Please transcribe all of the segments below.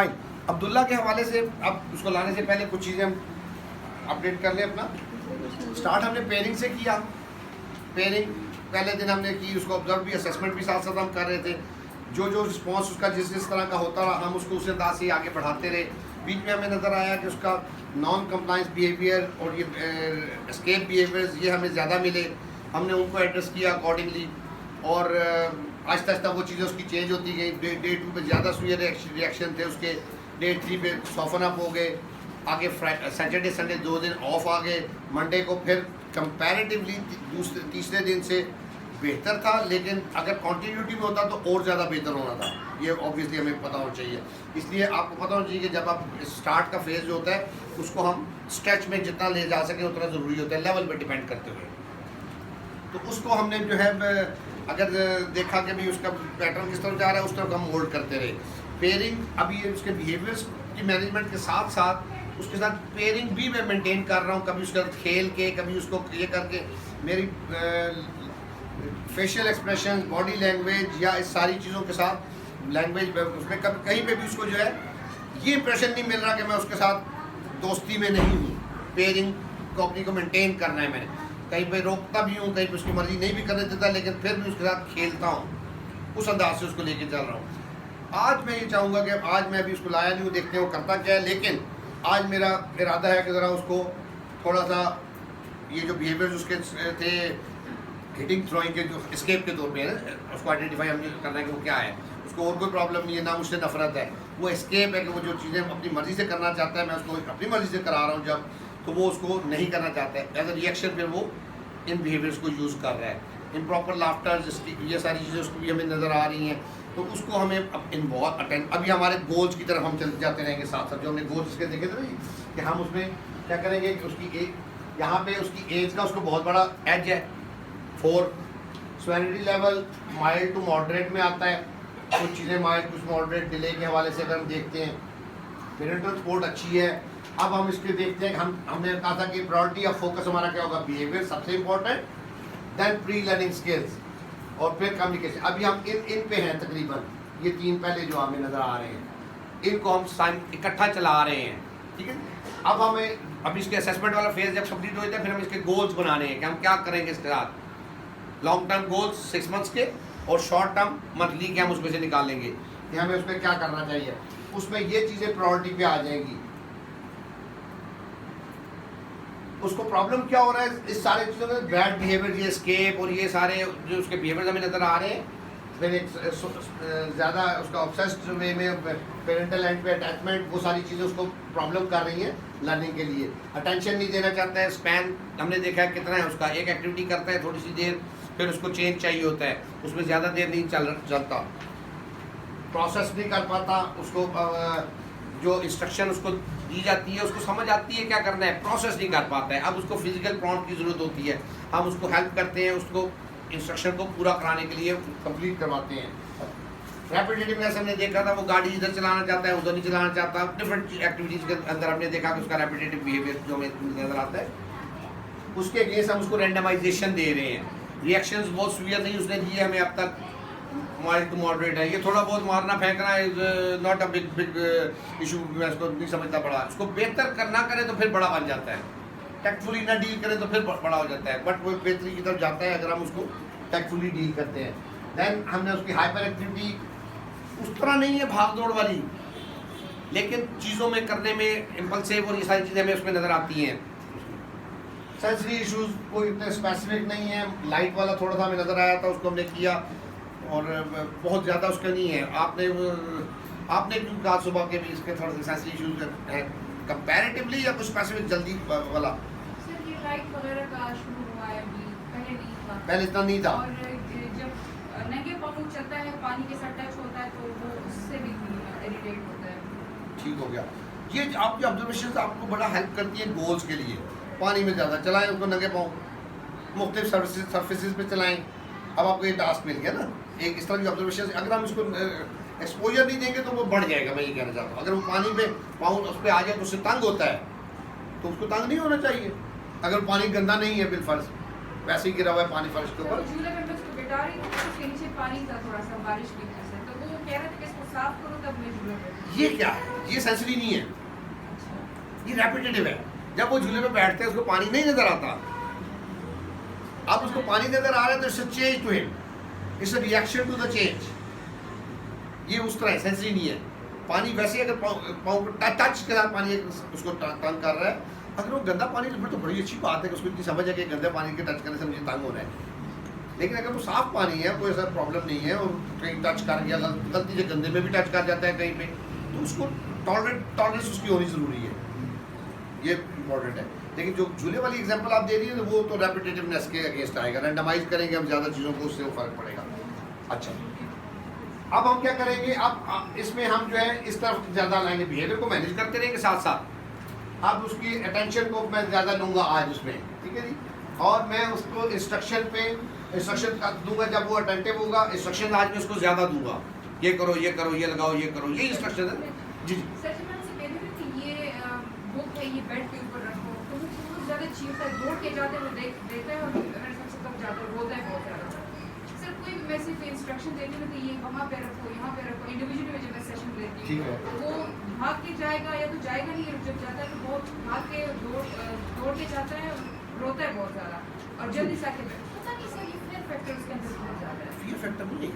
Fine. Abdullah के हवाले से अब उसको लाने से पहले कुछ चीज़ें हम अपडेट कर लें अपना। स्टार्ट हमने पेयरिंग से किया। पेयरिंग पहले दिन हमने की, उसको ऑब्जर्व भी, असेसमेंट भी साथ साथ हम कर रहे थे। जो रिस्पॉन्स उसका जिस तरह का होता रहा हम उसको उस अंदाज से आगे बढ़ाते रहे। बीच में हमें नज़र आया कि उसका नॉन कंप्लाइंस बिहेवियर और ये एस्केप बिहेवियर्स ये हमें ज़्यादा मिले, हमने उनको एड्रेस किया अकॉर्डिंगली। और आहिस्ता आहिस्ता वो चीज़ें उसकी चेंज होती गई। डे 2 पे ज़्यादा सुई रिएक्शन थे उसके, डे 3 पे सॉफन अप हो गए, आगे सैटरडे संडे 2 दिन ऑफ आ गए। मंडे को फिर कंपैरेटिवली तीसरे दिन से बेहतर था, लेकिन अगर कॉन्टीन्यूटी में होता तो और ज़्यादा बेहतर होना था। ये ऑब्वियसली हमें पता होना चाहिए। इसलिए आपको पता होना चाहिए कि जब आप स्टार्ट का फेज़ जो होता है उसको हम स्ट्रेच में जितना ले जा सकें उतना ज़रूरी होता है, लेवल पे डिपेंड करते हुए। तो उसको हमने जो है अगर देखा कि भाई उसका पैटर्न किस तरफ जा रहा है उस तरफ हम होल्ड करते रहे। पेयरिंग अभी उसके बिहेवियर्स की मैनेजमेंट के साथ साथ उसके साथ पेयरिंग भी मैं मेंटेन कर रहा हूँ। कभी उसके साथ खेल के, कभी उसको ये करके, मेरी फेशियल एक्सप्रेशन, बॉडी लैंग्वेज या इस सारी चीज़ों के साथ लैंग्वेज उसमें कभी कहीं पे भी उसको जो है ये इंप्रेशन नहीं मिल रहा कि मैं उसके साथ दोस्ती में नहीं हूँ। पेयरिंग को अपनी को मेंटेन करना है। मैंने कहीं पे रोकता भी हूँ, कहीं पे उसकी मर्ज़ी नहीं भी करने देता, लेकिन फिर भी उसके साथ खेलता हूँ, उस अंदाज से उसको लेके चल रहा हूँ। आज मैं ये चाहूँगा कि आज मैं अभी उसको लाया नहीं हूँ, देखते हैं वो करता क्या है, लेकिन आज मेरा इरादा है कि ज़रा उसको थोड़ा सा ये जो बिहेवियर्स उसके थे हिटिंग थ्रोइंग के, जो एस्केप के तौर पे है ना, उसको आइडेंटिफाई हमें करना है कि वो क्या है। उसको और कोई प्रॉब्लम नहीं है, ना मुझसे नफरत है, वो एस्केप है कि वो जो चीज़ें अपनी मर्ज़ी से करना चाहता है, मैं उसको अपनी मर्ज़ी से करा रहा हूँ जब, तो वो उसको नहीं करना चाहता है। एज अ रिएक्शन फिर वो इन बिहेवियर्स को यूज़ कर रहा है। इम्प्रॉपर लाफ्टर, ये सारी चीज़ें उसको भी हमें नज़र आ रही हैं, तो उसको हमें अब इन्वॉल्व अटेंड, अभी हमारे गोल्स की तरफ हम चल जाते रहेंगे साथ साथ। जो हमने गोल्स इसके देखे थे ना कि हम उसमें क्या करेंगे कि उसकी यहाँ पे उसकी एज का उसको बहुत बड़ा एज है 4। Severity level mild to moderate में आता है, कुछ चीज़ें माइल्ड कुछ मॉडरेट डिले के हवाले से अगर हम देखते हैं। पेरेंटल सपोर्ट अच्छी है। अब हम इसके देखते हैं, हमने कहा था कि प्रायोरिटी ऑफ फोकस हमारा क्या होगा, बिहेवियर सबसे important, then pre learning skills और फिर कम्युनिकेशन। अभी हम इन पे हैं तकरीबन, ये 3 पहले जो हमें नज़र आ रहे हैं, इनको हम इकट्ठा चला रहे हैं, ठीक है। अब हमें अभी इसके असेसमेंट वाला फेज जब कंप्लीट हो जाता है, फिर हम इसके गोल्स बनाने हैं कि हम क्या करेंगे इसके साथ। लॉन्ग टर्म गोल्स 6 मंथ्स के और शॉर्ट टर्म मंथली के हम उसमें से निकालेंगे कि हमें उसमें क्या करना चाहिए। उसमें ये चीज़ें प्रायोरिटी पे आ जाएंगी। उसको प्रॉब्लम क्या हो रहा है इस सारे चीज़ों में, बैड बिहेवियर, ये एस्केप और ये सारे जो उसके बिहेवियर हमें नज़र आ रहे हैं, फिर एक ज़्यादा उसका ऑब्सेस्ड वे में पेरेंटल एंड पे अटैचमेंट, वो सारी चीज़ें उसको प्रॉब्लम कर रही हैं लर्निंग के लिए। अटेंशन नहीं देना चाहता है, स्पैन हमने देखा है कितना है उसका, एक एक्टिविटी करता है थोड़ी सी देर, फिर उसको चेंज चाहिए होता है, उसमें ज़्यादा देर नहीं चलता, प्रोसेस नहीं कर पाता, उसको जो इंस्ट्रक्शन उसको दी जाती है उसको समझ आती है क्या करना है, प्रोसेस नहीं कर पाता है। अब उसको फिजिकल प्रॉम्प्ट की ज़रूरत होती है, हम उसको हेल्प करते हैं, उसको इंस्ट्रक्शन को पूरा कराने के लिए कंप्लीट करवाते हैं। रैपिडिटिवनेस हमने देखा था, वो गाड़ी इधर चलाना चाहता है, उधर नहीं चलाना चाहता। डिफरेंट एक्टिविटीज़ के अंदर हमने देखा कि उसका रैपिडेटिव बिहेवियर जो हमें नज़र आता है, उसके अगेंस्ट हम उसको रैंडमाइजेशन दे रहे हैं। रिएक्शंस बहुत सीवियर नहीं उसने दिए हमें अब तक, माइल्ड टू मॉडरेट है। ये थोड़ा बहुत मारना फेंकना is not a big issue, मैं इसको नहीं समझता बड़ा। उसको बेहतर करना करे तो फिर बड़ा बन जाता है, टैक्टफुली ना डील करें तो फिर बड़ा हो जाता है, बट वो बेहतरी की तरफ जाता है अगर हम उसको टैक्टफुली डील करते हैं। देन हमने उसकी हाइपर एक्टिविटी उस तरह नहीं है भाग दौड़ वाली, लेकिन चीज़ों में करने में इम्पल्सिव और ये सारी चीज़ें हमें उसमें नज़र आती हैं। सेंसरी इश्यूज कोई इतने स्पेसिफिक नहीं है, लाइट वाला थोड़ा सा हमें नज़र आया था, उसको हमने किया और बहुत ज़्यादा उसका नहीं है। आपने क्यों कहा सुबह के भी इसके थोड़े से सेंसरी इश्यूज हैं कंपैरेटिवली, या कुछ स्पेसिफिक जल्दी वाला? सर ये लाइट वगैरह का शुरू हुआ है अभी, पहले नहीं था। पहले इतना नहीं था। और जब नंगे पाँव चलता है, पानी के साथ टच होता है तो वो उससे भी इरिटेट होता है। ठीक हो गया। ये आपकी ऑब्जर्वेशन आपको बड़ा हेल्प करती है गोल्स के लिए। पानी में ज़्यादा चलाएं उसको नंगे पाँव, मुख्तलिफ सर्फेसिस पे चलाएं। अब आपको ये टास्क मिल गया ना, एक इस तरह की ऑब्जर्वेशन। अगर हम इसको एक्सपोजर नहीं देंगे तो वो बढ़ जाएगा, मैं ये कहना चाहता हूँ। अगर वो पानी पे पाँव उस पर आ जाए तो उससे तंग होता है, तो उसको तंग नहीं होना चाहिए। अगर पानी गंदा नहीं है बिलफर्ज, वैसे ही गिरा हुआ है पानी फर्श के ऊपर, बता रही हूँ उसके नीचे पानी था थोड़ा सा बारिश की वजह से, तो वो कह रहे थे कि इसको साफ करो तब मैं झूले पे। ये क्या है, ये सेंसरी नहीं है, ये रेपिटेटिव है। जब वो झूले पे बैठते हैं उसको पानी नहीं नजर आता, अब उसको पानी नजर आ रहा है तो it's a change to him, it's a reaction to the change. ये उस तरह सेंसरी नहीं है। पानी वैसे अगर पाँव टच के साथ पानी उसको तंग कर रहा है, अगर वो गंदा पानी फिर तो बड़ी अच्छी बात है कि उसको इतनी समझ है कि गंदे पानी के टच करने से मुझे तंग हो रहा है। लेकिन अगर वो साफ पानी है, कोई ऐसा प्रॉब्लम नहीं है, और कहीं टच कर गया गलती से गंदे में भी टच कर जाता है कहीं पे, तो उसको टॉलरेंस उसकी होनी ज़रूरी है, ये इम्पोर्टेंट है। लेकिन जो झूले वाली एग्जांपल आप दे रही है वो तो रेपिटेटिवनेस के अगेंस्ट आएगा, रैंडमाइज करेंगे हम ज़्यादा चीज़ों को, उससे वो फर्क पड़ेगा। अच्छा, अब हम क्या करेंगे, अब इसमें हम जो है इस तरफ ज़्यादा लाएंगे, बिहेवियर को मैनेज करते रहेंगे साथ साथ। अब उसकी अटेंशन को मैं ज़्यादा लूँगा आज उसमें, ठीक है जी, और मैं उसको इंस्ट्रक्शन दूंगा। जब वो अटेंटिव होगा, इंस्ट्रक्शन आज मैं उसको ज़्यादा दूंगा, ये करो, ये करो, ये लगाओ, ये करो, ये इंस्ट्रक्शन है जी। सर जी, मैं उनसे कह रही थी कि ये बुक है, ये बेड के ऊपर रखो, तो वो बहुत ज़्यादा चीखता है, दौड़ के जाते हुए देखता है और मेरे सबसे तक जाता है, रोता है बहुत ज़्यादा। सर कोई मैं सिर्फ इंस्ट्रक्शन देती हूँ कि ये वहाँ पे रखो, यहाँ पे रखो, इंडिविजुअली में जब मैं सेशन लेती ठीक हूँ, है। वो भाग के जाएगा या तो जाएगा नहीं, जब जाता है तो बहुत भाग के दौड़ के जाता है, रोता है बहुत ज़्यादा, और जल्दी से आके पता नहीं सर ये फियर फैक्टर उसके अंदर बहुत ज़्यादा है। फियर फैक्टर नहीं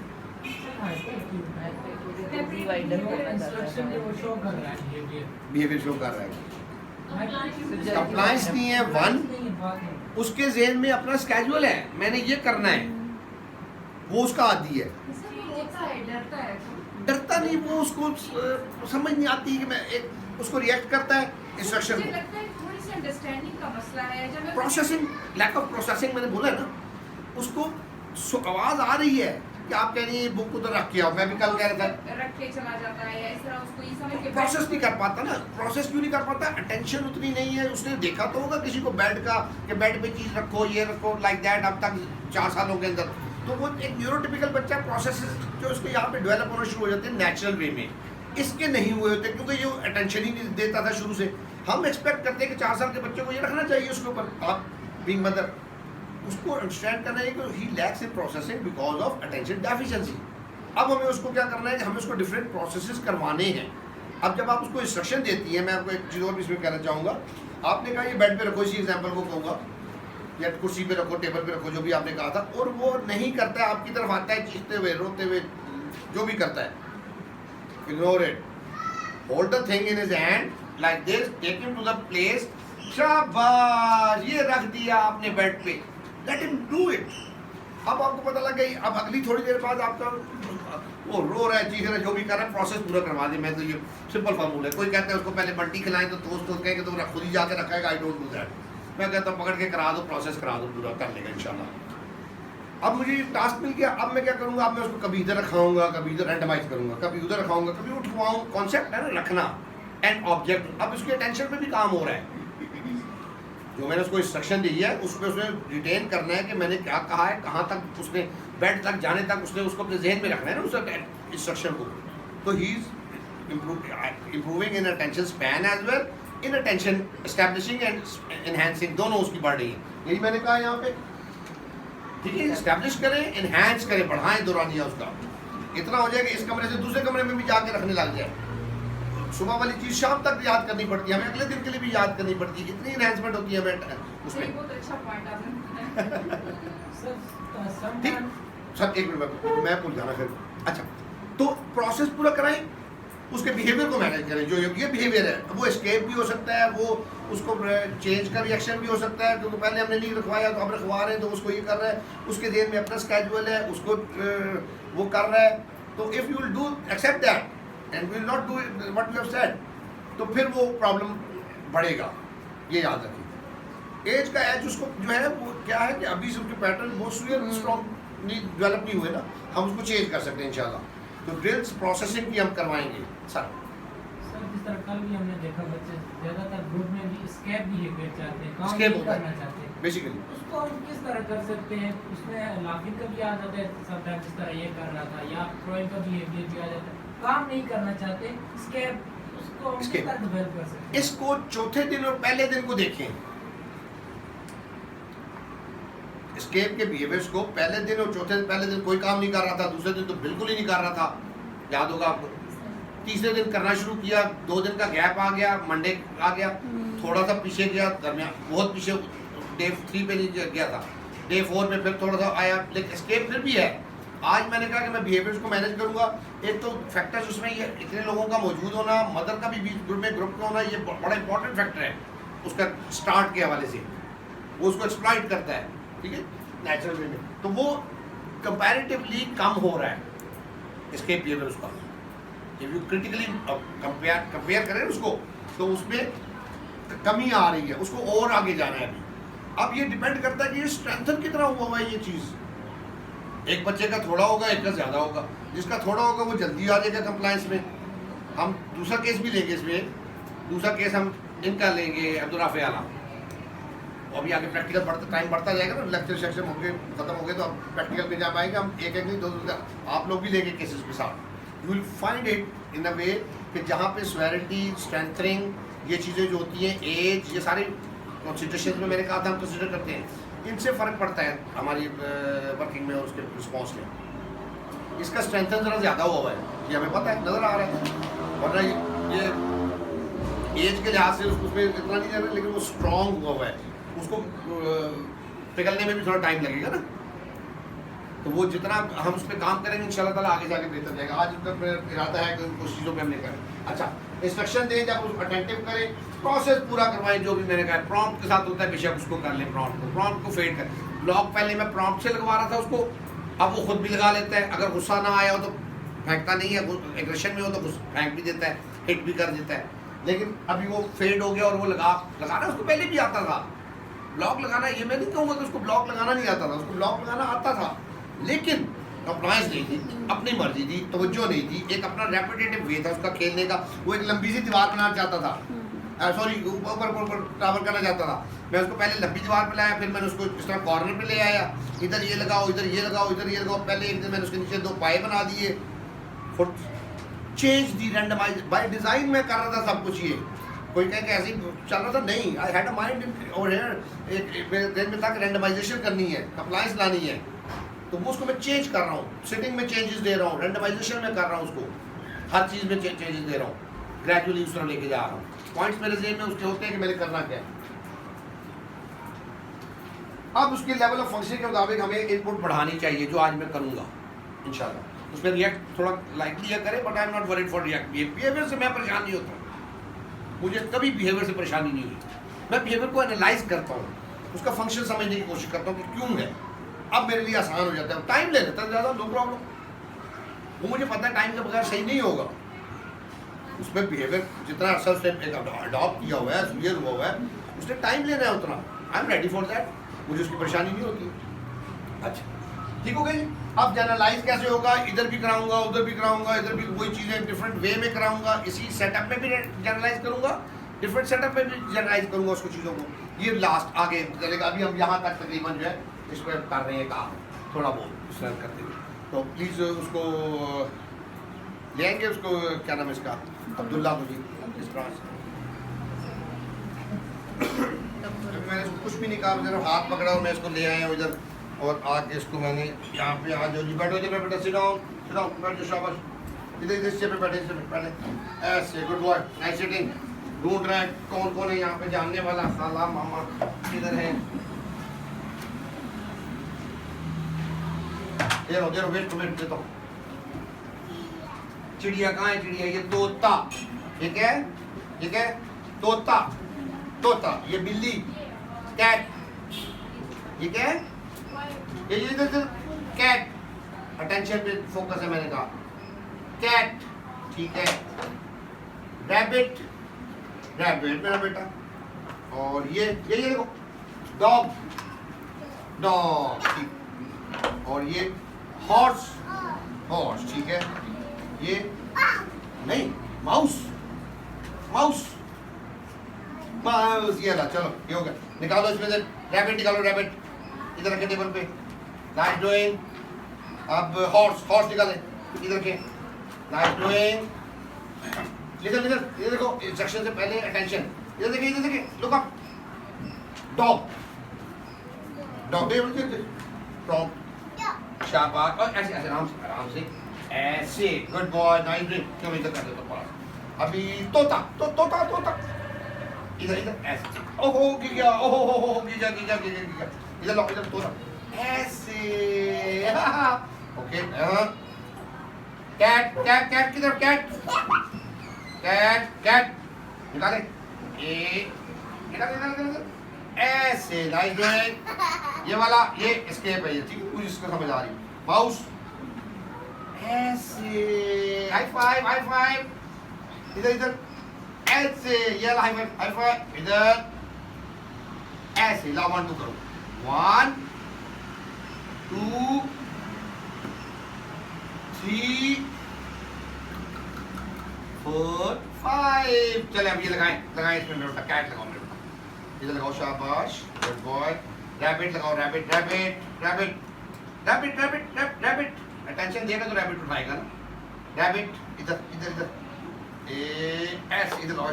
बिहेवियर शो कर रहा है, कंप्लायंस नहीं है। वन, उसके ज़हन में अपना स्केड्यूल है, मैंने ये करना है, वो उसका आदी है। डरता नहीं, वो उसको समझ नहीं आती कि मैं एक उसको रिएक्ट करता है इंस्ट्रक्शन को। थोड़ी सी अंडरस्टैंडिंग का मसला है, जब मैं प्रोसेसिंग, लैक ऑफ प्रोसेसिंग, मैंने बोला है ना, उसको आवाज़ आ रही है कि आप कह रही हैं बुक उधर रख के आओ, मैं भी कल कह रहा था, रख के चला जाता है या इस तरह, उसको ये समझ के प्रोसेस नहीं कर पाता ना। प्रोसेस क्यों नहीं कर पाता, अटेंशन उतनी नहीं है। उसने देखा तो होगा किसी को बेड का, कि बेड पे चीज़ रखो, ये रखो, लाइक दैट, अब तक 4 सालों के अंदर। तो वो एक न्यूरोटिपिकल बच्चा, प्रोसेस जो उसको यहाँ पे डेवलप होना शुरू हो जाते हैं नेचुरल वे में, इसके नहीं हुए होते क्योंकि ये अटेंशन ही नहीं देता था शुरू से। हम एक्सपेक्ट करते हैं कि 4 साल के बच्चे को ये रखना चाहिए उसके ऊपर, आप बीइंग मदर, उसको अंडरस्टैंड करना है कि he lacks in processing because of attention deficiency. अब हमें उसको क्या करना है कि हमें उसको डिफरेंट प्रोसेसेस करवाने हैं। अब जब आप उसको इंस्ट्रक्शन देती हैं, मैं आपको एक चीज़ और भी इसमें कहना चाहूँगा, आपने कहा ये बेड पे रखो, इसी एग्जाम्पल को कहूँगा, या कुर्सी पे रखो, टेबल पे रखो, जो भी आपने कहा था, और वो नहीं करता है, आपकी तरफ आता है चीखते हुए, रोते हुए, जो भी करता है, ignore it, hold the thing in his hand like this, take him to the place, शाबाश, ये रख दिया आपने बेड पे, लेट हिम डू इट। अब आपको पता लग गई, अब अगली थोड़ी देर बाद आपका वो रो रहा है, चीख रहा है, जो भी कर रहा है, प्रोसेस पूरा करवा दे। मैं तो ये सिंपल फार्मूला है, कोई कहता है उसको पहले बंटी खिलाएं तो दोस्त कहेंगे तो खुद ही जाके रखेगा, आई डोंट डू दैट। मैं कहता हूँ पकड़ के करा दो, प्रोसेस करा दो, पूरा कर लेगा इंशाल्लाह। अब मुझे टास्क मिल गया, अब मैं क्या करूँगा, अब मैं उसको कभी इधर रखाऊंगा, कभी इधर रैंडमाइज करूँगा, कभी उधर रखाऊंगा, कभी उठवाऊँ, कॉन्सेप्ट है ना रखना एंड ऑब्जेक्ट। अब उसके अटेंशन पे भी काम हो रहा है, जो मैंने उसको इंस्ट्रक्शन दी है उसमें उसने रिटेन करना है कि मैंने क्या कहा है, कहाँ तक उसने बेड तक जाने तक उसने उसको अपने जहन में रखना है ना उस इंस्ट्रक्शन को। तो he is improving in attention span as well, in attention establishing and enhancing, दोनों उसकी बढ़ रही है। यही मैंने कहा यहाँ पे, ठीक है, एस्टैब्लिश करें, एनहांस करें, बढ़ाएं दौरानिया उसका, इतना हो जाए कि इस कमरे से दूसरे कमरे में भी जाके रखने लग जाए। सुबह वाली चीज़ शाम तक याद करनी पड़ती है, हमें अगले दिन के लिए भी याद करनी पड़ती है, इतनी इन्हेंसमेंट होती है उसमें। बहुत अच्छा पॉइंट आपने ठीक सर, एक मिनट मैं भूल जाना फिर। अच्छा, तो प्रोसेस पूरा कराएं, उसके बिहेवियर को मैनेज करें। जो ये बिहेवियर है वो एस्केप भी हो सकता है, वो उसको चेंज का रिएक्शन भी हो सकता है, क्योंकि पहले हमने नहीं रखवाया तो अब रखवा रहे हैं, तो उसको ये कर रहा है, उसके देर में अपना स्केड्यूल है, उसको वो कर रहा है। तो if you will do except that and will not do what you have said, तो फिर वो प्रॉब्लम बढ़ेगा, ये याद रखिए। एज का एज उसको जो है वो क्या है कि अभी से उसके पैटर्न बहुत स्ट्रॉन्ग नहीं डेवलप नहीं हुए ना, हम उसको चेंज कर सकते हैं इंशाल्लाह। तो ड्रिल्स प्रोसेसिंग की हम करवाएंगे सर। जिस तरह कल भी हमने देखा, बच्चे ज़्यादातर ग्रुप में भी स्केप बिहेवियर चाहते हैं, काम Escape नहीं होता है करना चाहते हैं, बेसिकली। उसको हम किस तरह कर सकते हैं? उसमें लाफिंग का भी आ जाता है समटाइम, जिस तरह ये कर रहा था, या ड्राइंग का बिहेवियर भी आ जाता है, काम नहीं करना चाहते, स्केप, उसको हम किस तरह डेवलप कर सकते हैं? इसको चौथे दिन और पहले दिन को देखें, एस्केप के बिहेवियर्स को पहले दिन और चौथे दिन, पहले दिन कोई काम नहीं कर रहा था, दूसरे दिन तो बिल्कुल ही नहीं कर रहा था, याद होगा आपको। तीसरे दिन करना शुरू किया, 2 दिन का गैप आ गया, मंडे आ गया, थोड़ा सा पीछे गया, दरमियान बहुत पीछे डे 3 पे नहीं गया था, डे 4 पे फिर थोड़ा सा आया, लेकिन एस्केप फिर भी है। आज मैंने कहा कि मैं बिहेवियर्स को मैनेज करूंगा। एक तो फैक्टर्स उसमें ये इतने लोगों का मौजूद होना, मदर का भी बीच ग्रुप का होना, ये बड़ा इंपॉर्टेंट फैक्टर है उसका स्टार्ट के हवाले से। वो उसको एक्सप्लॉइट करता है, ठीक है, नेचुरल वे में। तो वो कंपैरेटिवली कम हो रहा है एस्केप बिहेवियर उसका। जब यू क्रिटिकली कंपेयर करें उसको, तो उसमें कमी आ रही है, उसको और आगे जाना है अभी। अब ये डिपेंड करता है कि ये स्ट्रेंथन कितना हुआ है ये चीज़। एक बच्चे का थोड़ा होगा, एक का ज़्यादा होगा। जिसका थोड़ा होगा वो जल्दी आ जाएगा कंप्लायंस में। हम दूसरा केस भी लेंगे इसमें, दूसरा केस हम इनका लेंगे, अब्दुल राफ़ी आला। अभी आगे प्रैक्टिकल टाइम बढ़ता जाएगा ना, लेक्चर सेक्शन हो गए खत्म हो गए, तो अब प्रैक्टिकल पे जा पाएंगे हम। एक नहीं, 2 आप लोग भी लेंगे केसेस के साथ। You will find it in a way कि जहाँ पे स्वेरिटी, स्ट्रेंथनिंग, ये चीज़ें जो होती हैं, एज, ये सारी कंसिडरेशन में मैंने कहा था हम कंसिडर करते हैं, इनसे फ़र्क पड़ता है हमारी वर्किंग में और उसके रिस्पॉन्स में। इसका स्ट्रेंथन ज़रा ज़्यादा हुआ है, ये हमें पता है, नज़र आ रहा है। वरना ये एज के लिहाज से उसमें इतना नहीं जा रहा, लेकिन वो स्ट्रॉन्ग हुआ है, उसको पिघलने में भी थोड़ा टाइम लगेगा ना। तो वो जितना हम उस पर काम करेंगे इंशाल्लाह ताला आगे जाके बेहतर जाएगा। आज उनका इरादा है कि कुछ चीज़ों पे हमने करें। अच्छा, इंस्ट्रक्शन दें, जब उसको अटेंटिव करें, प्रोसेस पूरा करवाएं, जो भी मैंने कहा प्रॉम्प्ट के साथ होता है, बेशक उसको कर लें। प्रॉम्प्ट को फेड कर। ब्लॉक पहले मैं प्रॉम्प्ट से लगवा रहा था उसको, अब वो खुद भी लगा लेता है। अगर गुस्सा ना आया हो तो फेंकता नहीं है, एग्रेशन में हो तो फेंक भी देता है, हिट भी कर देता है। लेकिन अभी वो फेड हो गया और वो लगाना उसको पहले भी आता था। ब्लॉक लगाना, ये मैं नहीं कहूँगा कि उसको ब्लॉक लगाना नहीं आता था, उसको ब्लॉक लगाना आता था, लेकिन कंप्लायंस नहीं थी, अपनी मर्जी थी, तवज्जो नहीं थी, एक अपना रेपिटेटिव वे था उसका खेलने का। वो एक लंबी सी दीवार बनाना चाहता था, सॉरी ऊपर टावर करना चाहता था। मैं उसको पहले लंबी दीवार पे लाया, फिर मैंने उसको इस तरह कॉर्नर पे ले आया, इधर ये लगाओ, इधर ये लगाओ, इधर ये लगाओ। पहले एक दिन मैंने उसके नीचे 2 पाए बना दिए। Change the randomise by design में कर रहा था सब कुछ। ये कोई कहे कि ऐसे ही चल रहा था, नहीं, आई हैड अ माइंड और एक दिन में तक रैंडमाइजेशन करनी है, कंप्लायंस लानी है, तो वो उसको मैं चेंज कर रहा हूँ, सिटिंग में चेंजेस दे रहा हूँ, रैंडमाइजेशन में कर रहा हूँ, उसको हर चीज़ में चेंजेस दे रहा हूँ, ग्रेजुअली उस तरह लेके जा रहा हूँ। पॉइंट्स मेरे जेब में उसके होते हैं कि मैंने करना क्या है। अब उसके लेवल ऑफ फंक्शन के मुताबिक हमें इनपुट बढ़ानी चाहिए, जो आज मैं करूँगा इंशाल्लाह। उसमें रिएक्ट थोड़ा लाइटली या करे, but I am not worried for react. Behaviour से मैं परेशान नहीं होता, मुझे कभी बिहेवियर से परेशानी नहीं हुई। मैं बिहेवियर को एनालाइज करता हूँ, उसका फंक्शन समझने की कोशिश करता हूँ कि क्यों है। अब मेरे लिए आसान हो जाता है, टाइम ले लेता है ज़्यादा, नो प्रॉब्लम। वो मुझे पता है टाइम के बगैर सही नहीं होगा। उसमें बिहेवियर जितना अर्सा उसने अडॉप्ट किया हुआ है, क्लियर हुआ हुआ है, उसने टाइम लेना है उतना। I am ready for that, मुझे उसकी परेशानी नहीं होती। अच्छा, ठीक हो गई। अब जनरलाइज कैसे होगा, इधर भी कराऊंगा, उधर भी कराऊंगा, इधर भी वही चीज़ें डिफरेंट वे में कराऊंगा, इसी सेटअप में भी जनरलाइज करूंगा, डिफरेंट सेटअप में भी जनरलाइज करूंगा उसको चीज़ों को। ये लास्ट आगे चलेगा। अभी हम यहाँ तक तकरीबन जो है इस पर कर रहे हैं काम, थोड़ा बहुत इस तरह करते हुए। तो प्लीज़ उसको ले आएंगे, उसको क्या नाम है इसका, अब्दुल्ला मुझे इस तरह से। मैंने कुछ भी नहीं कहा, मेरा हाथ पकड़ा और मैं इसको ले आया हूँ इधर, और आके इसको मैंने यहाँ पे आ जाओ जी, बैठो जी, बेटा सिट डाउन, बैठ जाओ, शाबाश। इधर इधर से पे बैठे, इससे पहले ऐसे, गुड बॉय, नाइस सिटिंग। ढूंढ रहे हैं कौन कौन है यहाँ पे जानने वाला, खाला मामा किधर है। दे रो वेट देता हूँ। चिड़िया कहाँ है, चिड़िया, ये तोता, ठीक है, ठीक है, तोता, तोता, ये बिल्ली, कैट, ठीक है, ये इधर कैट, अटेंशन पे फोकस है, मैंने कहा कैट, ठीक है। रैबिट, रैबिट मेरा बेटा, और ये देखो डॉग, डॉग, ठीक, और ये हॉर्स, हॉर्स, ठीक है। ये नहीं, माउस, माउस, माउस, ये ला, चलो ये हो गया। निकालो इसमें से रैबिट, निकालो रैबिट, इधर रखे टेबल पे, नाइस डूइंग। अब हॉर्स, हॉर्स निकाले, इधर के, नाइस डूइंग। इधर इधर ये देखो, इंस्ट्रक्शन से पहले अटेंशन, इधर देखिए, इधर देखिए, look up. Dog, dog top, शाबाश, और ऐसे ऐसे आराम से ऐसे, गुड बॉय, नाइस ड्रिंक। चलो इधर कर दो तो पास। अभी तोता तोता इधर ऐसे, ओहो गिर गया, ओहो हो गिर गया, इधर लो, इधर तोता ऐसे, ओके। कैट किधर, कैट निकाले, निकाले ऐसे, नाइस ड्राइंग। ये वाला ये एस्केप है, ये ठीक है, मुझे इसको समझ आ रही। माउस ऐसे, हाई फाइव इधर ऐसे, ये वाला हाई फाइव इधर ऐसे। ला 1 2 करो, 1 2 3 4 5। चले अब ये लगाएं इसमें मेरे बेटा, कैट लगाओ मेरे बेटा, इधर लगाओ, शाबाश, गुड बॉय। रैबिट लगाओ, रैबिट। अटेंशन देगा तो रैबिट उठाएगा ना। रैबिट इधर ऐसे, इधर लगाओ,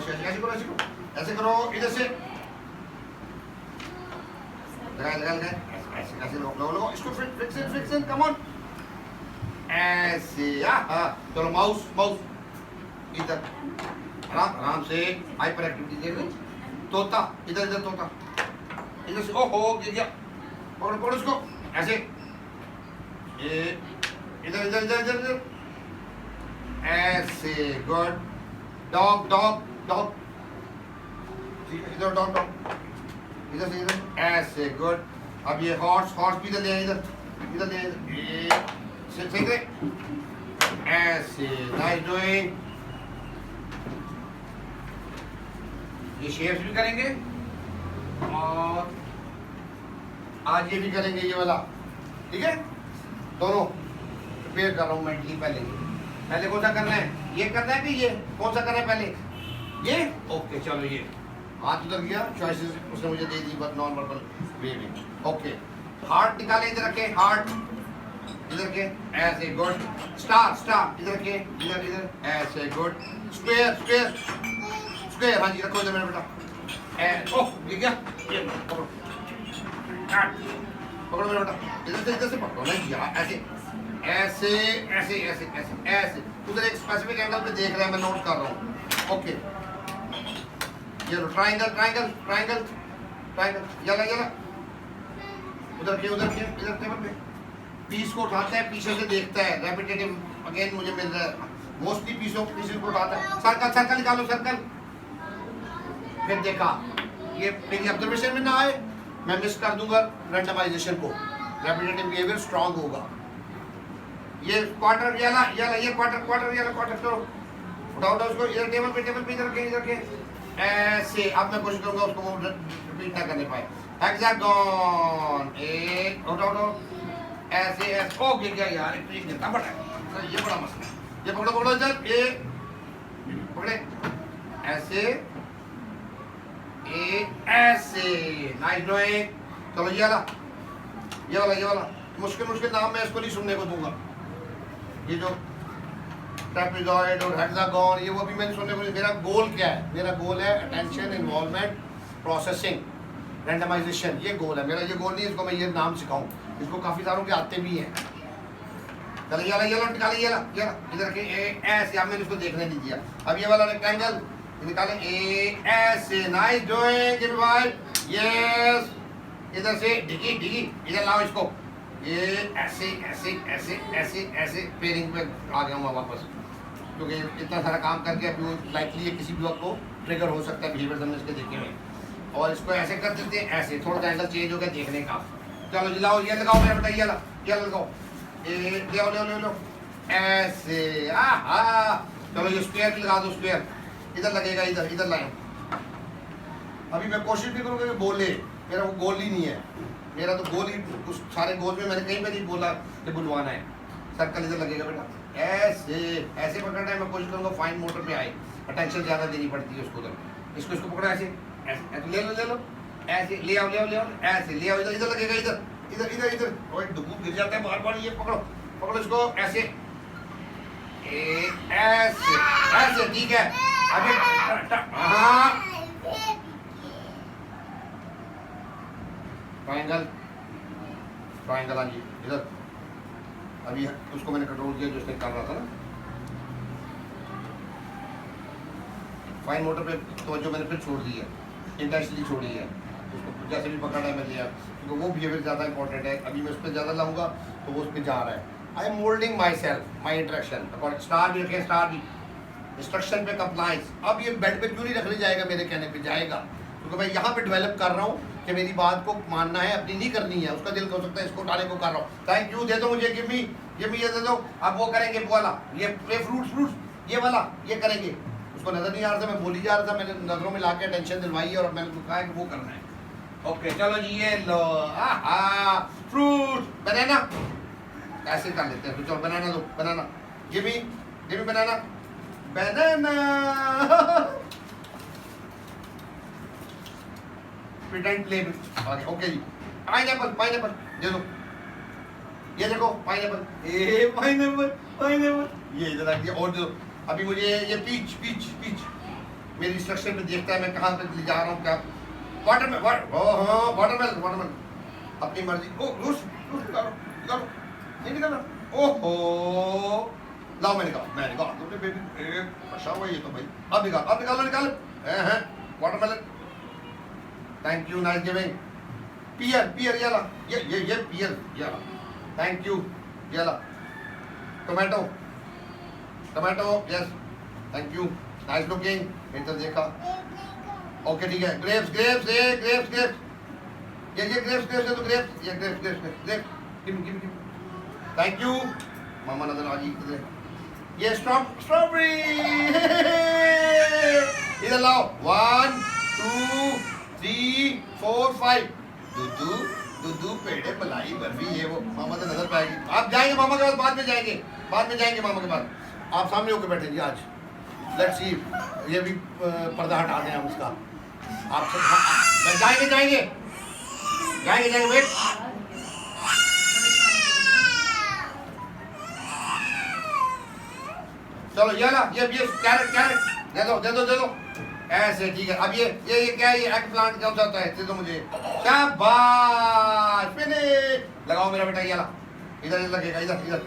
ऐसे करो, इधर से लगा ऐसे लो, इसको फिक्स, कम ऑन ऐसे। चलो माउस इधर आराम से, हाइपर एक्टिविटी देख लो। तोता इधर तोता इधर से, ओहो गिर गया, पकड़ो इसको ऐसे, इधर ऐसे, गुड। डॉग इधर, डॉग इधर से इधर ऐसे, गुड। अब ये हॉर्स भी इधर ले, इधर सही है ऐसे, नाइस डूइंग। ये शेप्स भी करेंगे और आज ये भी करेंगे, ये वाला, ठीक है। दोनों प्रिपेयर कर रहा हूँ मेंटली। पहले कौन सा करना है, ये करना है कि ये कौन सा करना है पहले, ये ओके। चलो ये हाथ उधर गया, चॉइसेस उसने मुझे दे दी, बट नॉन वर्बल वे में, ओके। हार्ट निकाले, इधर रखे, हार्ट इधर के ऐसे, गुड। स्टार इधर के, इधर ऐसे, गुड। स्क्वायर हाँ जी, रखो इधर मेरा बेटा। ओह गिर गया, ये पकड़ो मेरा बेटा, इधर से पकड़ो ना यार, ऐसे। उधर एक स्पेसिफिक एंगल पे देख रहा है, मैं नोट कर रहा हूँ, ओके। ये लो, ट्रायंगल, यला उधर के, इधर टेबल पे पीस को उठाता है, पीछे से देखता है, रेपिटेटिव अगेन मुझे मिल रहा है, मोस्टली पीसों को उठाता है। सर्कल निकालो, फिर देखा, ये मेरी ऑब्जर्वेशन में ना आए, मैं मिस कर दूंगा रैंडमाइजेशन को, रेपिटेटिव बिहेवियर स्ट्रांग होगा। ये क्वार्टर यला, ये क्वार्टर करो, उठाओ उसको, इधर टेबल पे इधर के ऐसे। अब मैं कोशिश करूंगा उसको रिपीट ना करने पाए। हेक्सागन, एक उठाओ ऐसे, ओ गिर गया यार, एक गिरता बड़ा है, ये बड़ा मसला है। ये पकड़ो इधर, ये पकड़े ऐसे, ऐसे, नाइस डूइंग। चलो ये वाला मुश्किल नाम मैं इसको नहीं सुनने को दूंगा। ये जो ट्रेपेजॉइड और हेक्सागन, ये वो भी मैंने सुनने को नहीं। मेरा गोल क्या है, मेरा गोल है अटेंशन, इन्वॉल्वमेंट, प्रोसेसिंग, रैंडमाइजेशन, ये गोल है मेरा। ये गोल नहीं इसको मैं ये नाम सिखाऊं, इसको काफ़ी सारों के आते भी हैं। चलो ये निकाले, इधर के ऐसे, अब मैंने इसको देखने नहीं दिया। अब ये वाला रेक्टेंगल निकाले, ऐसे, नाइस डूइंग भाई, यस। इधर से डिगी, इधर लाओ इसको, ये ऐसे पेयरिंग पे आ गया हूँ वापस, क्योंकि इतना सारा काम करके अभी वो लाइकली है किसी भी वक्त को ट्रिगर हो सकता है बिहेवियर हमने इसके देखे हुए। और इसको ऐसे कर देते हैं, ऐसे थोड़ा सा एंगल चेंज हो गया देखने का। चलो जिलाओ, ये लगाओ मेरा बेटा, ये लगाओ, ले ऐसे, चलो ये स्क्वायर लगा दो, स्क्वायर इधर लगेगा, इधर लाए। अभी मैं कोशिश भी करूँगा कि बोले, मेरा वो गोल ही नहीं है। मेरा तो गोल ही, उस सारे गोल में मैंने कहीं पे नहीं बोला कि बुलवाना है। सर्कल इधर लगेगा बेटा, ऐसे पकड़ना है। मैं कोशिश करूँगा फाइन मोटर पे आए, अटेंशन ज़्यादा देनी पड़ती है उसको। उधर इसको पकड़ो, ऐसे ले लो, ऐसे ले आओ, ऐसे ले आओ, इधर लगेगा, इधर। और डुबू गिर जाता है बार, ये पकड़ो इसको, ऐसे, ऐसे, ठीक है। आगे, हाँ, ट्रायंगल ट्रायंगल, हाँ जी इधर। अभी उसको मैंने कंट्रोल किया जो इसने कर रहा था ना। फाइन मोटर पे तवज्जो मैंने फिर छोड़ दी है, इंटेंशनली छोड़ी है। उसको जैसे भी पकड़ा है मैं लिया, क्योंकि वो बिहेवियर ज़्यादा इंपॉर्टेंट है। अभी मैं उस पर ज़्यादा लाऊंगा तो वो उस पर जा रहा है। I am moulding my self, my interaction. Star भी रखें, स्टार भी इंस्ट्रक्शन पे कंप्लाइंस। अब ये बेड पे क्यों नहीं रखने जाएगा, मेरे कहने पे जाएगा, क्योंकि मैं यहाँ पे डेवलप कर रहा हूँ कि मेरी बात को मानना है, अपनी नहीं करनी है। उसका दिल हो सकता है इसको उठाने को कर रहा हूँ, थैंक यू दे दो मुझे, गिव मी ये दे दो। अब वो करेंगे वो वाला, ये फ्रूट्स ये वाला ये करेंगे। उसको नजर नहीं आ रहा था, मैं बोली जा रहा था, मैंने नजरों में ला के टेंशन दिलवाई है और मैंने उसको कहा कि वो करना है। ओके चलो जी, ये लो फ्रूट बनाना, ऐसे कर लेते हैं। तो चलो बनाना दो, बनाना गिव मी बनाना प्रिटेंड प्ले। ओके जी, पाइनएप्पल दे दो। ये देखो पाइनएप्पल ये इधर रख दिया। और दे दो। अभी मुझे ये पीच मेरी इंस्ट्रक्शन में देखता है मैं कहाँ तक ले जा रहा हूँ। क्या वाटरमेलन अपनी मर्जी। ओ रूस निकालो नहीं निकालना। ओहो लाओ, मैं निकाल तुमने बेबी फंसा हुआ ये तो भाई। अब निकालो watermelon, thank you, nice giving. Pear ये ला, ये पियर ये ला, थैंक यू ये ला। Tomato yes, thank you, nice looking. इधर देखा, ओके ठीक है। ग्रेप्स ये ग्रेप्स दे दो, ग्रेप्स गिव थैंक यू। मामा नजर आ गई। ये स्ट्रॉबेरी इधर लाओ, 1 2 3 4 5। दूधू पेड़े मलाई बर्फी ये वो। मामा तो नजर पाएगी। आप जाएंगे मामा के पास, बाद में जाएंगे मामा के पास। आप सामने होकर बैठे जी आज। लेट्स सी, ये भी पर्दा हटा दें हम उसका। आप सब जाएंगे वेट। चलो ये ला, ये कैरेट दे दो ऐसे, ठीक है। अब ये क्या है, ये एग प्लांट कौन सा होता है, दे दो मुझे। शाबाश, फिनिश। लगाओ मेरा बेटा, ये ला, इधर लगेगा, इधर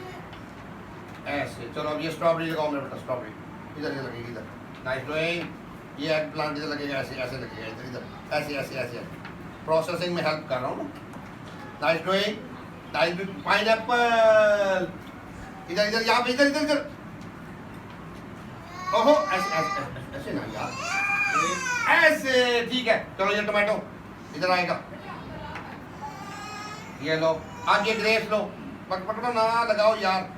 ऐसे। चलो अब ये स्ट्रॉबेरी लगाओ मेरा बेटा, स्ट्रॉबेरी इधर लगेगी, इधर नाइस डूइंग। ये एग प्लांट इधर लगेगा, ऐसे लगेगा, इधर ऐसे प्रोसेसिंग में हेल्प कर रहा हूँ। Nice doing. पाइनएप्पल इधर यहाँ पे, इधर ओहो ऐसे ना यार, ऐसे ठीक है। चलो ये टोमेटो इधर आएगा, ये लो। अब ये ग्रेप्स लो, पकड़ो ना, लगाओ यार,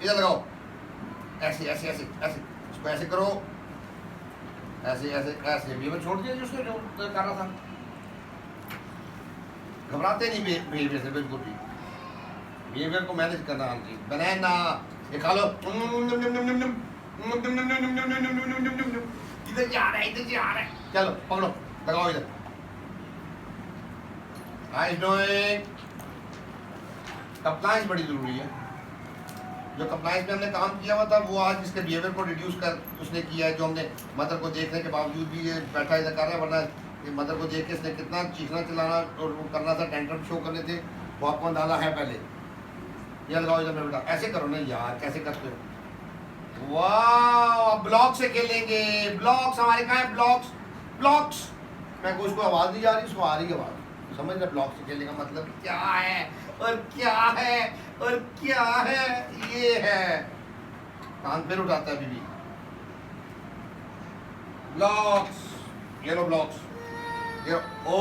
इधर लगाओ, ऐसे इसको ऐसे करो, ऐसे भी मैं छोड़ दिया जिसको जो कर रहा था। घबराते नहीं बिहेवियर से, बिल्कुल भी बिहेवियर को मैनेज करना। हाँ जी, बनाना ये खा लो, इधर जा रहा है, चलो पकड़ो, लगाओ इधर। Nice doing. कंप्लायंस बड़ी जरूरी है। जो कंप्लायंस में हमने काम किया हुआ था वो आज इसके बिहेवियर को रिड्यूस कर उसने किया है। जो हमने मदर को देखने के बावजूद भी ये बैठा इधर कर रहा है, वरना ये मदर को देख के इसने कितना चीखना चिल्लाना और वो करना था, टेंट्रम शो करने थे, वो आपको अंदाजा है पहले। ये लगाओ इधर मेरा बेटा, ऐसे करो ना यार, कैसे करते हो। वाह, ब्लॉक से खेलेंगे। ब्लॉक्स हमारे कहाँ है, ब्लॉक्स। मैं को उसको आवाज नहीं जा रही, उसको आ रही है आवाज। समझ रहे, ब्लॉक से खेलने का मतलब क्या है और क्या है। ये है, कान फिर उठाता है बीबी। ब्लॉक्स, ये लो ब्लॉक्स, ये ओ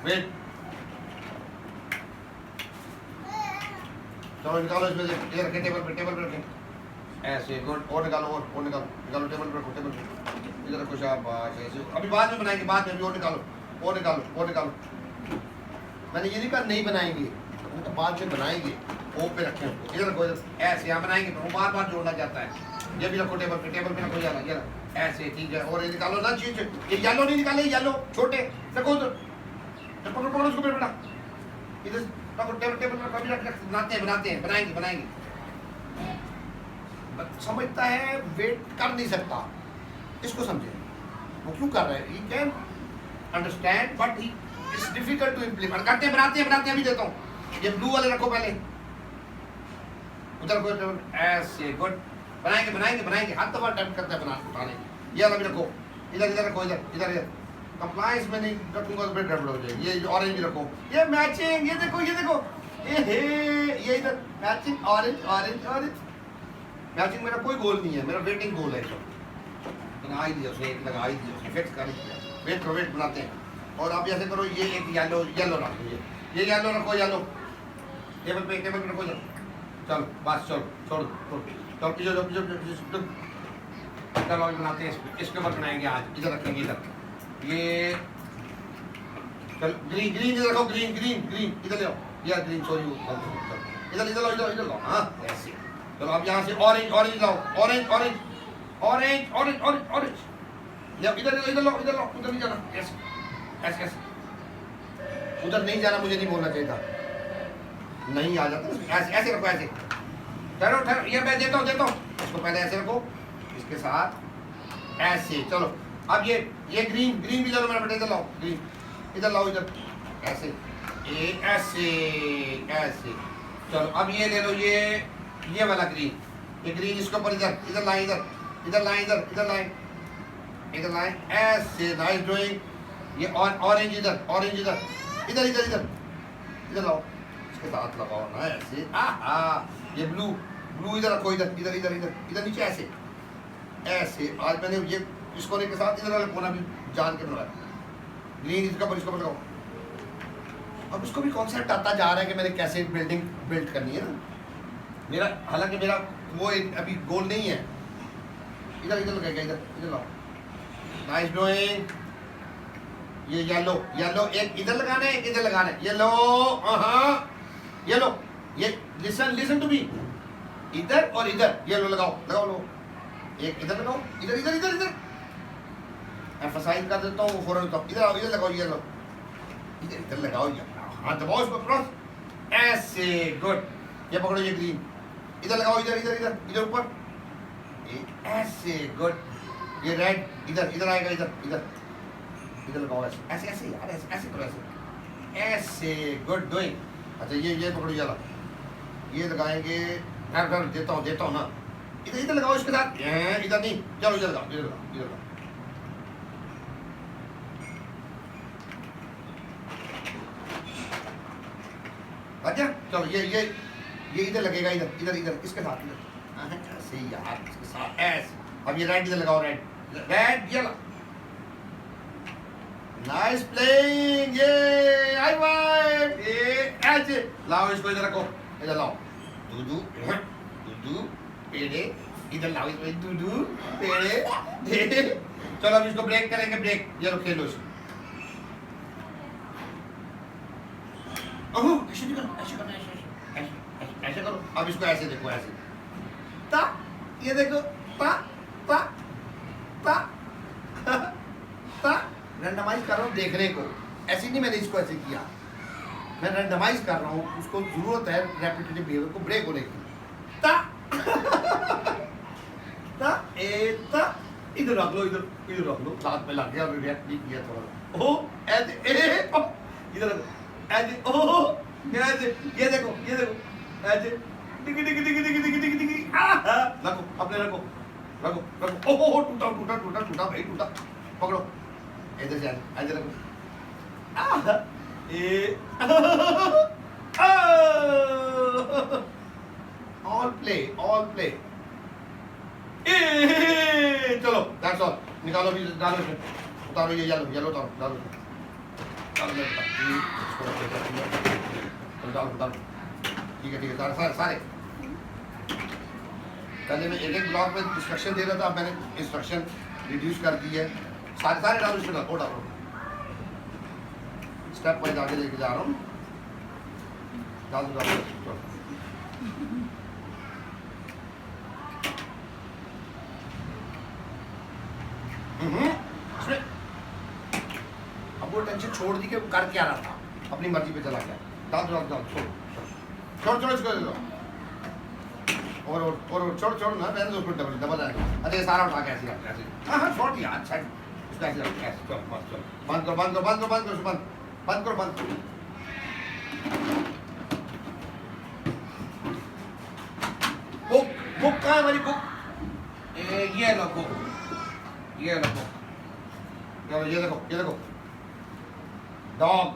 वेट। चलो निकालो इसमें से, ये रखें टेबल पे रखें, ऐसे गुड। और निकालो टेबल पे रखो, इधर रखो, शाबाश ऐसे। अभी बाद में बनाएंगे, बाद में भी। और निकालो। मैंने ये नहीं कहा नहीं बनाएंगे, तो बाद में बनाएंगे। ओ पे रखें उसको, इधर रखो, इधर ऐसे यहाँ बनाएंगे, तो वो बार जोड़ना चाहता है। ये भी रखो टेबल पे रखो, ये ऐसे, ठीक है। और ये निकालो ना चीज, ये येलो नहीं निकाले, येलो छोटे रखो उधर, पकड़ो उसको बेटा, इधर टेबल पर कभी बनाएंगे। समझता है, वेट कर नहीं सकता, इसको समझे वो क्यों कर रहा है। He can understand but he it's difficult to implement. करते हैं, बनाते हैं अभी देता हूँ। ये ब्लू वाले रखो पहले, उधर कोई ऐसे, गुड, बनाएंगे हर दफा अटेम्प्ट करते हैं बनाने की। ये वाला भी रखो, इधर रखो, इधर कंप्लायंस में नहीं रखूंगा तो फिर गड़बड़ हो जाएगी। ये ऑरेंज रखो, ये मैचिंग, ये देखो ये इधर मैचिंग, ऑरेंज मैचिंग। मेरा कोई गोल नहीं है, मेरा वेटिंग गोल है। लगा ही दिया उसने, एक लगा ही दिया उसने, फिक्स कर ही दिया। वेट बनाते हैं। और आप ऐसे करो, ये एक येलो रख दो, ये येलो रखो, येलो टेबल पे रखो। चलो बस, चलो चलो बनाते हैं। इसके ऊपर बनाएंगे आज, इधर रखेंगे, इधर ये चल ग्रीन इधर रखो, ग्रीन इधर ले आओ, या ग्रीन सॉरी इधर लाओ। हाँ ऐसे। चलो अब यहाँ से ऑरेंज लाओ, ऑरेंज इधर लाओ, उधर नहीं जाना, ऐसे उधर नहीं जाना, मुझे नहीं बोलना चाहिए था, नहीं आ जाता। ऐसे रखो, ऐसे ठहरो, ये मैं देता हूँ। इसको पहले ऐसे रखो, इसके साथ ऐसे। चलो अब ये ग्रीन भी चलो मेरा बेटा, इधर लाओ, ग्रीन इधर लाओ, इधर ऐसे, ऐसे। चलो अब ये ले लो, ये वाला ग्रीन, ये ग्रीन इसके ऊपर इधर लाएं, ऐसे। Nice drawing. ये ऑरेंज इधर लाओ, इसके साथ लगाओ ना ऐसे। ये ब्लू इधर रखो, इधर नीचे ऐसे। आज मैंने ये इस कोने के साथ इधर वाले कोना भी जान के बनाया। ग्रीन इसके ऊपर लगाओ। अब इसको भी कॉन्सेप्ट आता जा रहा है कि मैंने कैसे बिल्डिंग बिल्ड करनी है ना। मेरा हालांकि मेरा वो अभी गोल नहीं है। इधर लगेगा, इधर लाओ। Nice drawing. ये येलो एक इधर लगाना है, एक इधर लगाना है। येलो ये लिसन टू मी, इधर और इधर येलो लगाओ लो। एक इधर लगाओ, इधर एम्फसाइज कर देता हूँ, फौरन इधर लगाओ, येलो इधर लगाओ, हाथ दबाओ इसको क्रॉस ऐसे। गुड। ये पकड़ो, ये ग्रीन इधर लगाओ, इधर ऊपर ऐसे। गुड। ये रेड इधर आएगा, इधर लगाओ, ऐसे यार, ऐसे करो, ऐसे। Good doing. अच्छा ये पकड़ो, ये लगाएंगे, देता हूँ ना, इधर लगाओ इसके साथ, इधर नहीं, चलो इधर लगाओ। अच्छा चलो ये इधर लगेगा, इधर इसके साथ, ऐसे यार, इसके साथ ऐसे। अब ये रेड इधर लगाओ, रेड ये नाइस प्लेइंग। ये आई वाइट, ये ऐसे लाओ, इसको इधर रखो, इधर लाओ। दूधू पेड़े इधर लाओ, इसमें दूधू पेड़े। चलो अब इसको ब्रेक करेंगे, ब्रेक। ये लो, खेलो इसको। ऐसे करो। अब इसको ऐसे देखो, ऐसे ये देखो, रैंडमाइज कर रहा हूँ देखने को, ऐसे नहीं मैंने इसको ऐसे किया, मैं रैंडमाइज कर रहा हूँ। उसको जरूरत है रेपिटेटिव बिहेवियर को ब्रेक होने की। इधर रख लो, साथ में लग गया, रिएक्ट नहीं किया थोड़ा। इधर रखो, ऐसे। ये देखो, ऐसे डिगी रखो, अपने रखो। टूटा भाई, टूटा। पकड़ो, इधर से ऐसे रखो। All play. चलो दैट्स ऑल। निकालो भी, डालो इसमें, उतारो ये येलो उतारो, डालो। ठीक है, सारे। पहले मैं एक ब्लॉक में इंस्ट्रक्शन दे रहा था, अब मैंने इंस्ट्रक्शन रिड्यूस कर दी है। सारे डालो इसमें, डालो। स्टेप वाइज आगे लेके जा रहा हूँ। डालो। अब वो टेंशन छोड़ दी कि वो कर क्या रहा था, अपनी मर्जी पे चला गया। डाल छोड़ इसको। और छोड़ ना, रहने दो, डबल आएगा। अरे सारा उठा के ऐसे। हाँ छोड़ दिया। अच्छा इसको ऐसे ऐसे। चलो बंद करो। बंद करो बंद। बुक बुक कहाँ है हमारी बुक? ये लो बुक, ये लो बुक। चलो ये देखो डॉग,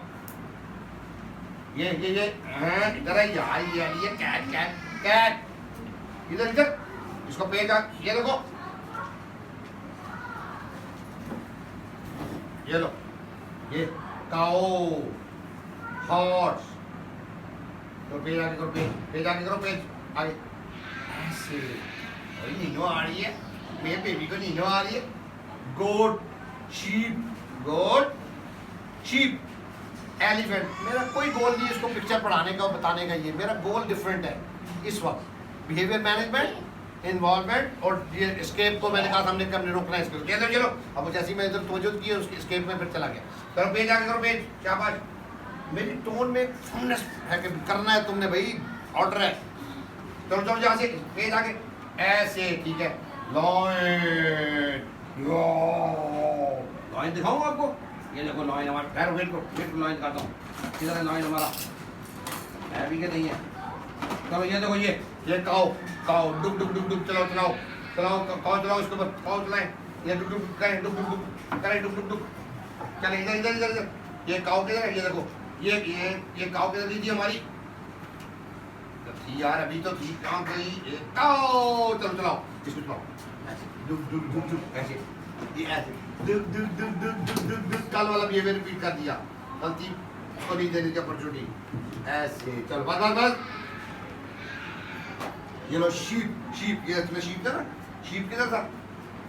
ये इधर है यार, ये कैट इधर इसको पेज आ, ये देखो, ये लो, ये काओ हॉर्स। तो पेज आगे करो, पेज आगे करो, पेज आगे ऐसे। अरे नीनो आ रही है, मेरे बेबी को नीनो आ रही है। Goat sheep elephant. मेरा कोई गोल नहीं इसको पिक्चर पढ़ाने का और बताने का, ये मेरा गोल डिफरेंट है इस वक्त। बिहेवियर मैनेजमेंट, इन्वॉल्वमेंट और ये एस्केप को मैंने कहा था हमने कब रोकना है इसको। चलो अब जैसे ही मैं इधर तवज्जो की है उसकी एस्केप में फिर चला गया। करो पेज आगे करो, पेज शाबाश। मेरी टोन में फर्मनेस है कि करना है तुमने भाई, ऑर्डर है। चलो जहाँ से पेज आगे ऐसे, ठीक है। लॉइन दिखाऊँ आपको, ये देखो लॉइन हमारा। खैर वेट करो लॉइन दिखाता हूँ। किधर है लॉइन हमारा? है भी क्या नहीं है? चलो ये देखो, ये काओ डुक चलाओ काओ इसके ऊपर, काओ चलाएं। ये डुक करें, डुक चले इधर। ये काओ किधर है? ये देखो, ये काओ किधर दीजिए हमारी थी यार, अभी तो थी कहाँ गई? काओ चलाओ इसको, चलाओ ऐसे डुक ऐसे, ये ऐसे डुक कल वाला बिहेवियर रिपीट कर दिया। गलती को नहीं देने की अपॉर्चुनिटी। ऐसे चलो बस। ये लो शीप, ये तुम्हें शीप था ना, शीप किधर था?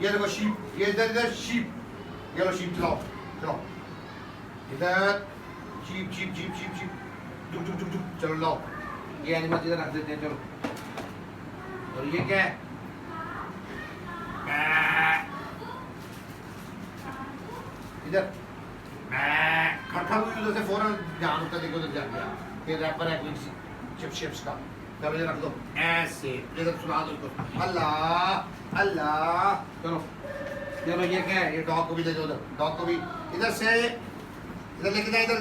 ये देखो शीप, ये इधर शीप। ये लो शीप चलाओ इधर। शीप डुक चलो लाओ। ये एनिमल इधर रख देते हैं। चलो, और ये क्या है? इधर खड़खड़ हुई उधर से फौरन ध्यान होता, देखो उधर जा गया। फिर रैपर है कोई चिप्स का, तब इधर रख दो ऐसे, इधर सुना दो उसको। अल्लाह चलो ये क्या है? ये डॉग को भी ले जाओ उधर, डॉग को भी इधर से इधर लेके जाए, इधर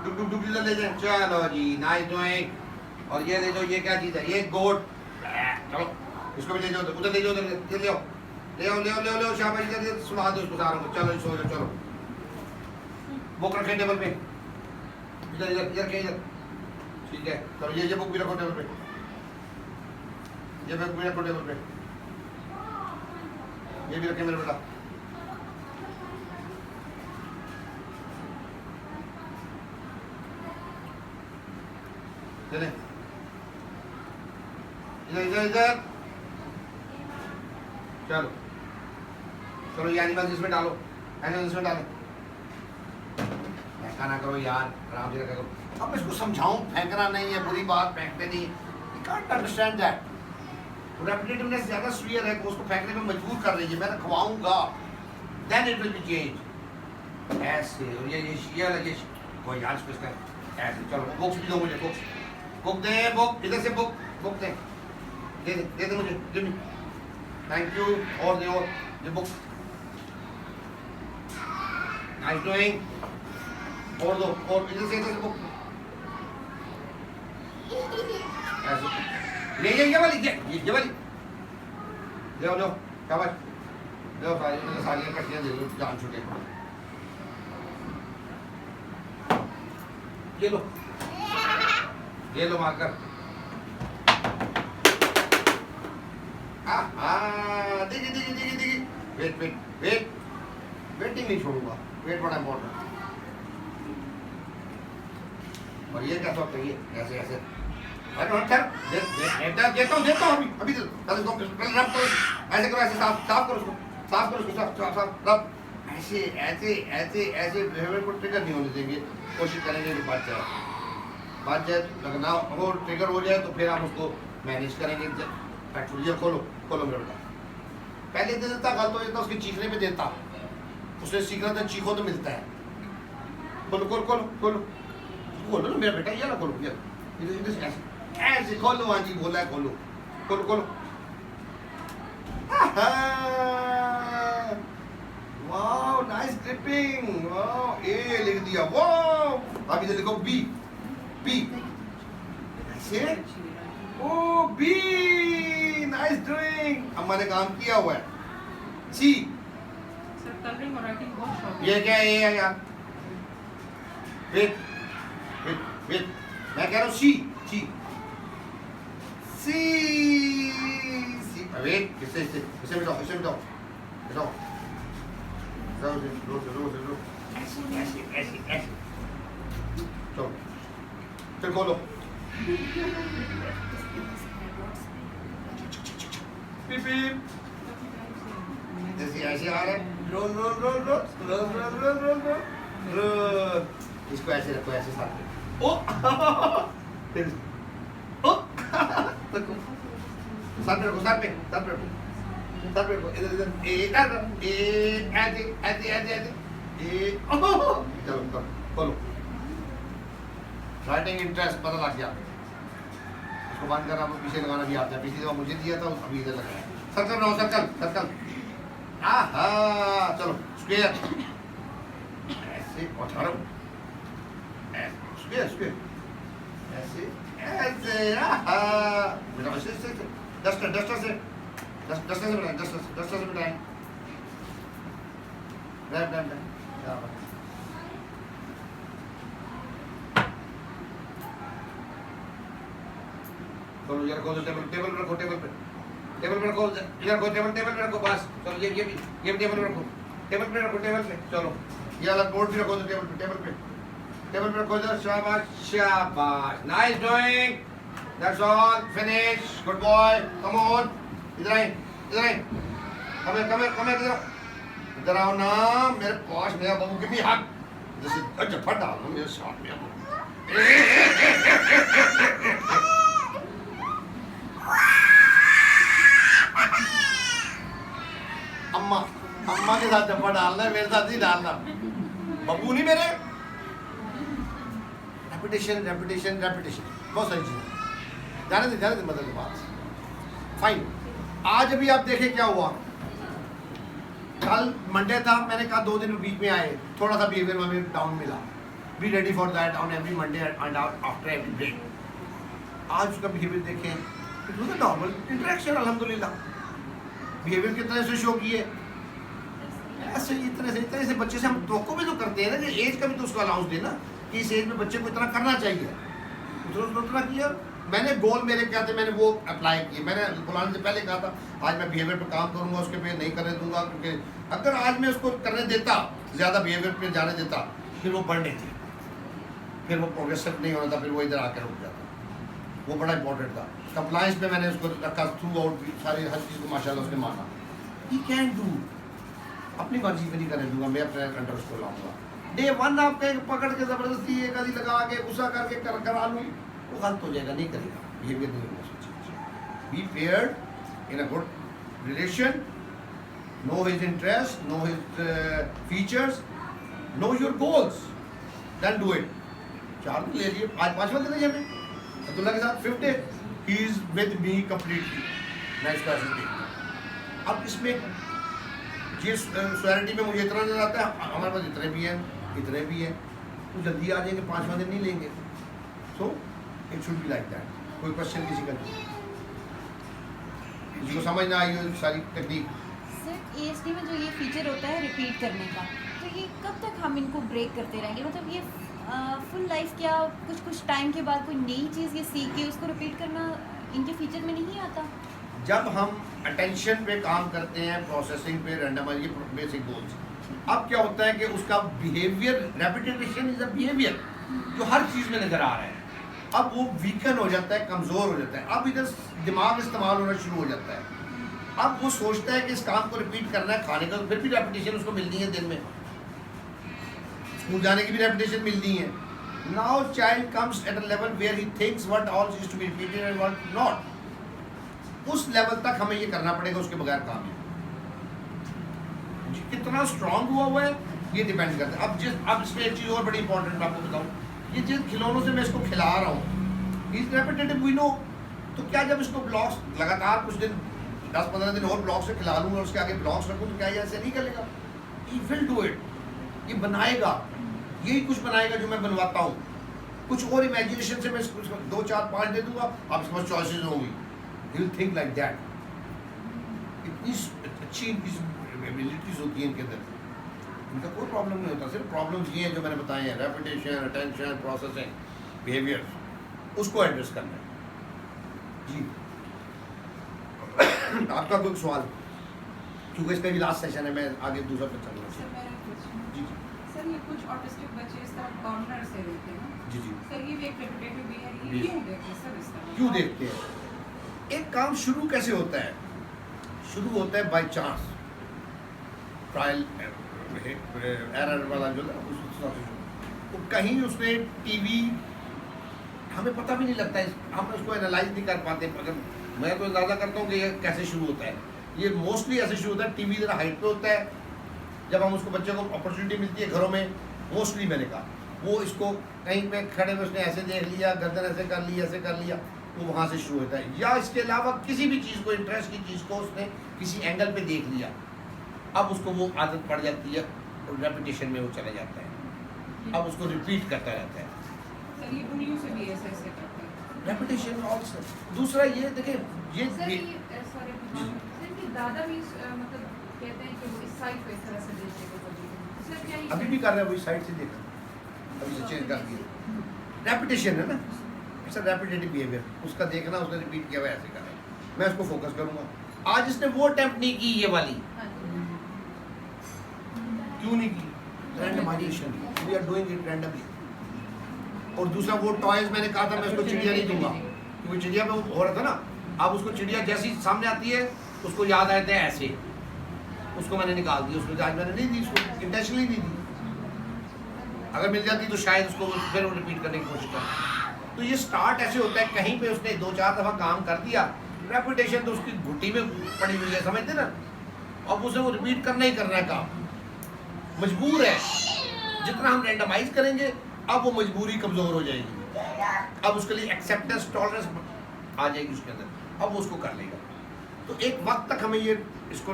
डुक इधर ले जाए। चलो जी, नाइस डूइंग। और ये ले जाओ, ये क्या चीज़ है? ये गोट। चलो इसको भी ले जाओ उधर, ले जाओ ले शाबाश। इधर सुना दो उसको सारों को। चलो सो चलो, बुक रखें टेबल पे, इधर ठीक है। चलो ये बुक भी रखो टेबल पे, ये बुक भी रखो टेबल पे, ये भी रखे मेरे बेटा। चले इधर चलो ये एनिमल्स इसमें डालो, फेंका ना करो यार, आराम से रखा करो। अब इसको समझाऊं, फेंकना नहीं है बुरी बात, फेंकते नहीं। You can't understand that. रेपिटेटिवनेस ज़्यादा सुयर है, उसको फेंकने में मजबूर कर रही है। मैं रखवाऊंगा, then it will be changed। ऐसे और ये वो यार इसको ऐसे। चलो बुक्स भी दो मुझे, बुक दे, बुक इधर से बुक दे मुझे, गिव मी, थैंक यू। और दे और ये बुक, नाइस डूइंग। और दो, और इधर से बुक ऐसे ले, ये वाली ले आओ शाबाश, ले सारी कटियां दे दो, जान छूटे। ये लो मार्कर। देखिए वेटिंग नहीं छोड़ूंगा, वेट बड़ा इंपॉर्टेंट। और ये क्या सब चाहिए? ऐसे देता हूँ अभी ऐसे करो, ऐसे साफ करो उसको, साफ रब। ऐसे बिहेवियर को ट्रिगर नहीं होने देंगे, कोशिश करेंगे कि बात जाए लगना वो ट्रिगर हो जाए तो फिर हम उसको मैनेज करेंगे। ये खोलो मेरे बेटा। पहले दे देता, गलत हो जाता, उसके चीखने पे देता, उसने सीखना था, चीखो तो मिलता है। खोलो ना मेरा बेटा, ये ना खोलो, ये ऐसे खोलो। हाँ जी बोला है, खोलो। Wow nice. नाइस ग्रिपिंग, ए लिख दिया, वाह। अब इधर लिखो बी, बी ऐसे, ओ बी, नाइस डूइंग, अम्मा ने काम किया हुआ है। सी, सर कलरिंग और राइटिंग बहुत शौक है। ये क्या है ये यार, वेट वेट वेट, मैं कह रहा हूँ सी, सी सी सी, वेट, किससे किससे किससे बिठाओ, किससे बिठाओ, बिठाओ, बिठाओ, रो रो रो, ऐसे ऐसे ऐसे ऐसे, चलो फिर खोलो, पीप पीप, जैसे ऐसे आ रहा है, roll roll roll roll roll roll roll roll roll, इसको ऐसे रखो, ऐसे साथ में, ओ फिर ओ रखो, साथ में रखो, साथ में रखो, साथ में रखो, इधर इधर, ए ऐसे ऐसे ऐसे ऐसे, ए, चलो चलो खोलो, राइटिंग इंटरेस्ट पता लग गया, इसको बंद करना, पीछे लगाना भी आता है, पीछे दफा मुझे दिया था, अभी इधर लगाया, सर्कल बनाओ, सर्कल सर्कल, आहा, चलो स्क्वायर, ऐसे उठाओ, स्क्वायर स्क्वायर, ऐसे ऐसे, आहा, मेरा ऐसे ऐसे, डस्टर डस्टर से, डस्टर से बनाएं, डस्टर से बनाएं, रैप रैप रैप, चलो यार, खोलो टेबल, टेबल पे रखो, टेबल पे, टेबल पे रखो, इधर को टेबल, टेबल पे रखो, बस चलो, ये भी टेबल पे रखो, टेबल पे रखो, टेबल पे, चलो ये वाला बोर्ड भी रखो, टेबल पे, टेबल पे, टेबल पे रखो, इधर, शाबाश शाबाश, nice doing, that's all, finish, good boy, come on, इधर आए, इधर आए, कम हियर इधर आओ ना, मेरे पास, मेरा बाबू, गिव मी हग, जैसे झपट डाल दो मेरे साथ में, अम्मा अम्मा के साथ चप्पा डालना है, मेरे साथ ही डालना, बब्बू नहीं मेरे, रेपिटेशन रेपिटेशन रेपिटेशन, बहुत सारी चीजें, जाने दे मतलब के बात, फाइन। आज अभी आप देखें क्या हुआ, कल मंडे था, मैंने कहा 2 दिन बीच में आए, थोड़ा सा बिहेवियर में डाउन मिला, be ready for that on every Monday and after every break. आज उसका बिहेवियर देखें, it was a normal interaction, अल्हम्दुलिल्लाह, बिहेवियर कितना से शो किए, ऐसे इतने से बच्चे से हम तो भी तो करते हैं ना, कि एज का भी तो उसको अलाउंस देना, कि इस एज में बच्चे को इतना करना चाहिए, उतना किया। मैंने गोल मेरे क्या थे, मैंने वो अप्लाई किए, मैंने बुलाने से पहले कहा था आज मैं बिहेवियर पे काम करूंगा, उसके पे नहीं करने दूंगा, क्योंकि अगर आज मैं उसको करने देता, ज़्यादा बिहेवियर पे जाने देता, फिर वो बढ़ने थी, फिर वो प्रोग्रेसिव नहीं होना था, फिर वो इधर आकर रुक जाता, वो बड़ा इंपॉर्टेंट था। कंप्लाइंस पे मैंने उसको रखा, थ्रू आउट सारी हर चीज़ को माशाल्लाह उसने माना, ही कैन डू, अपनी मर्जी पे नहीं करने दूंगा, मैं अपने अंडर उसको लाऊंगा। डे 1 आपका एक पकड़ के ज़बरदस्ती एक आदि लगा के गुस्सा करके करा लूँ, वो गलत हो जाएगा, नहीं करेगा, बिहेवियर नहीं होगा। Be paired in a good relation, know his interest, know his features, know your goals, then do it. 4 दिन ले लिए, आज 5वां दिन है हमें अब्दुल्ला के साथ, 5th day he is with me completely, मैं इसका ऐसे देखता हूँ। अब इसमें जिस सोसाइटी में मुझे इतना नजर आता है, हमारे पास इतने भी हैं, तो जल्दी आ जाएंगे, 5वां दिन नहीं लेंगे, so it should be like that. कोई क्वेश्चन किसी का, किसी को समझ ना आई हो सारी टेक्निक। सर ASD में जो ये फीचर होता है रिपीट करने का, तो ये कब तक हम इनको ब्रेक करते रहेंगे, मतलब ये फुल लाइफ, क्या कुछ टाइम के बाद कोई नई चीज़ ये सीख के उसको रिपीट करना इनके फीचर में नहीं आता? जब हम अटेंशन पे काम करते हैं, प्रोसेसिंग पे, रैंडमाइज, ये बेसिक गोल्स, अब क्या होता है कि उसका behaviour, repetition is a behaviour जो हर चीज़ में नज़र आ रहा है, अब वो वीकन हो जाता है, कमज़ोर हो जाता है, अब इधर दिमाग इस्तेमाल होना शुरू हो जाता है, अब वो सोचता है कि इस काम को रिपीट करना है, खाने का फिर भी रेपिटेशन उसको मिलनी है, दिन में स्कूल जाने की भी रेपिटेशन मिलनी है। Now child comes at a level where he thinks what all is to be repeated and what not, उस लेवल तक हमें ये करना पड़ेगा, उसके बगैर काम है। कितना स्ट्रांग हुआ है ये डिपेंड करता है। अब इसमें एक चीज़ और बड़ी इंपॉर्टेंट मैं आपको बताऊँ, ये जिन खिलौनों से मैं इसको खिला रहा हूँ, इज रेपिटेटिव वी नो, तो क्या जब इसको ब्लॉक्स लगातार कुछ दिन 10-15 दिन और ब्लॉक से खिला लूँ और उसके आगे ब्लॉक्स रखूँ, तो क्या ये ऐसे नहीं करेगा? He will do it. ये बनाएगा, यही कुछ बनाएगा जो मैं बनवाता हूँ। कुछ और इमेजिनेशन से मैं इसको 2 4 5 दे दूंगा, आप इसके पास चॉइसेस होंगी, he will think like that. इतनी अच्छी इनकी एबिलिटीज होती हैं इनके अंदर, इनका कोई प्रॉब्लम नहीं होता। सिर्फ प्रॉब्लम्स ये हैं जो मैंने बताए हैं, रेपिटेशन, अटेंशन, प्रोसेसिंग, बिहेवियर, उसको एड्रेस करना है। जी आपका कोई सवाल? क्योंकि इसका भी लास्ट सेशन है, मैं आगे दूसरा पे चलूँगा। सर मेरा क्वेश्चन, जी जी सर ये कुछ ऑटिस्टिक बच्चे इस तरह कॉर्नर से देखते हैं ना, जी जी सर ये भी एक रेपिटेटिव बिहेवियर, जी। ये क्यों देखते हैं सर इस तरह? क्यों देखते हैं? एक काम शुरू कैसे होता है? शुरू होता है बाय चांस, ट्रायल एरर वाला जो ना, तो कहीं उसने टीवी, हमें पता भी नहीं लगता है, हम उसको एनालाइज नहीं कर पाते। अगर मैं तो अंदाज़ा करता हूँ कि ये कैसे शुरू होता है। ये मोस्टली ऐसे शुरू होता है, टीवी ज़रा हाइट पे होता है, जब हम उसको बच्चे को अपॉर्चुनिटी मिलती है घरों में, मोस्टली मैंने कहा वो इसको कहीं पे खड़े में उसने ऐसे देख लिया, गर्दन ऐसे कर ली, ऐसे कर लिया, वो वहाँ से शुरू होता है। या इसके अलावा किसी भी चीज़ को, इंटरेस्ट की चीज़ को उसने किसी एंगल पे देख लिया, अब उसको वो आदत पड़ जाती है और रेपिटेशन में वो चला जाता है, अब उसको रिपीट करता रहता है। सर ये उंगलियों से भी ऐसे ऐसे करते हैं। Repetition also. दूसरा ये देखिए, सर ये ये सॉरी सर कि दादा भी मतलब कहते हैं कि वो इस साइड पे इस तरह से देखते हैं कभी। सर क्या ये अभी भी कर रहा है, वही साइड से देखा, अभी से चेंज कर दिया। रेपिटेशन है ना, इट्स अ रेपिटेटिव बिहेवियर, उसका देखना, उसने रिपीट किया हुआ ऐसे कर रहा है, मैं उसको फोकस करूंगा। आज इसने वो अटेम्प्ट नहीं की, ये वाली हाँ जी। क्यों नहीं की? Randomisation, we are doing it randomly. और दूसरा वो टॉयज मैंने कहा था मैं उसको चिड़िया नहीं दूंगा, क्योंकि चिड़िया पे वो हो रहा था ना, अब उसको चिड़िया जैसी सामने आती है उसको याद आते हैं ऐसे, उसको मैंने निकाल दिया, उसको आज मैंने नहीं दी, उसको इंटेंशनली नहीं दी। अगर मिल जाती तो शायद उसको फिर वो रिपीट करने की कोशिश कर। तो ये स्टार्ट ऐसे होता है, कहीं पे उसने 2 4 दफ़ा काम कर दिया, रेपुटेशन तो उसकी घुट्टी में पड़ी हुई है, समझते ना, अब उसे वो रिपीट करना ही करना है काम, मजबूर है। जितना हम रैंडमाइज करेंगे अब वो मजबूरी कमज़ोर हो जाएगी, अब उसके लिए एक्सेप्टेंस, टॉलरेंस आ जाएगी उसके अंदर, अब वो उसको कर लेगा। तो एक वक्त तक हमें ये इसको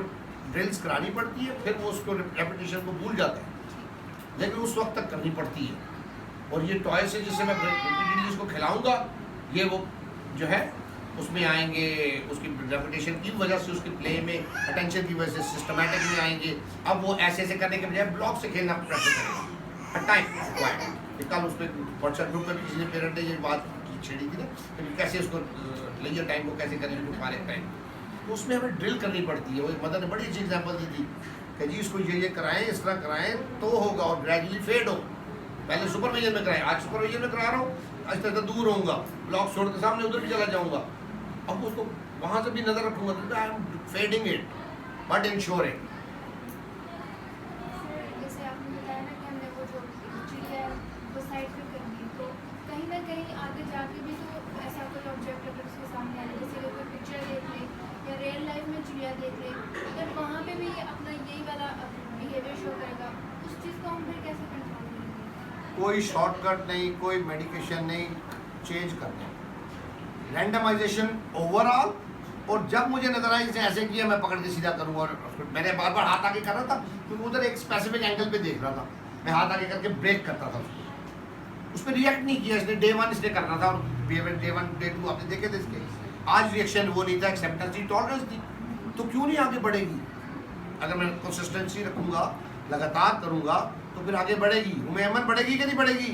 ड्रिल्स करानी पड़ती है, फिर वो उसको रेपिटेशन को भूल जाता है, लेकिन उस वक्त तक करनी पड़ती है। और ये टॉय से जिससे मैं रिपीटेडली इसको खिलाऊंगा, ये वो जो है उसमें आएंगे, उसकी रेपुटेशन की वजह से, उसकी प्ले में, अटेंशन की वजह से सिस्टमैटिक में आएंगे। अब वो ऐसे ऐसे करने के बजाय ब्लॉक से खेलना प्रेफर करेगा, टाइम रिक्वायर्ड। कल उस पर व्हाट्सएप ग्रुप में भी किसी ने पेरेंट ने ये बात छेड़ी थी ना, कि कैसे उसको लेजर टाइम को कैसे करें, फारिग टाइम, तो उसमें हमें ड्रिल करनी पड़ती है। वो एक मदर ने बड़ी अच्छी एग्जाम्पल दी थी कि जी इसको ये कराएं, इस तरह कराएं तो होगा, और ग्रेजुअली फेड हो। पहले सुपरविजन में कराएं, आज सुपरविजन में करा रहा हूँ, आज तक दूर होऊंगा, ब्लॉक छोड़ के सामने उधर भी चला जाऊँगा, अब उसको वहाँ से भी नज़र रखूँगा, तो I am fading it but ensuring. जैसे आपने बताया ना कि हमने वो जो चिड़िया है वो साइड पे कर दी, तो कहीं ना कहीं आगे जाके भी तो ऐसा कोई ऑब्जेक्ट अगर उसके सामने आए, जैसे अगर कोई पिक्चर देख ले या रियल लाइफ में चिड़िया देख ले, अगर वहाँ पे भी अपना यही वाला बिहेवियर शो करेगा, उस चीज़ को हम फिर कैसे कंट्रोल करेंगे? कोई शॉर्टकट नहीं, कोई मेडिकेशन नहीं, चेंज करना है, रैंडमाइजेशन ओवरऑल। और जब मुझे नजर आया जैसे ऐसे किया, मैं पकड़ के सीधा करूँगा, और मैंने बार बार हाथ आगे कर रहा था क्योंकि उधर एक स्पेसिफिक एंगल पे देख रहा था, मैं हाथ आगे करके ब्रेक करता था उसको, उस पर रिएक्ट नहीं किया इसने। डे 1 इसने करना था, और डे 1 डे 2 आपने देखे थे इसके, आज रिएक्शन वो नहीं था, एक्सेप्टेंस थी, टॉलरेंस थी, तो क्यों नहीं आगे बढ़ेगी? अगर मैं कंसिस्टेंसी रखूँगा, लगातार करूँगा, तो फिर आगे बढ़ेगी। उम्मीद बढ़ेगी कि नहीं बढ़ेगी?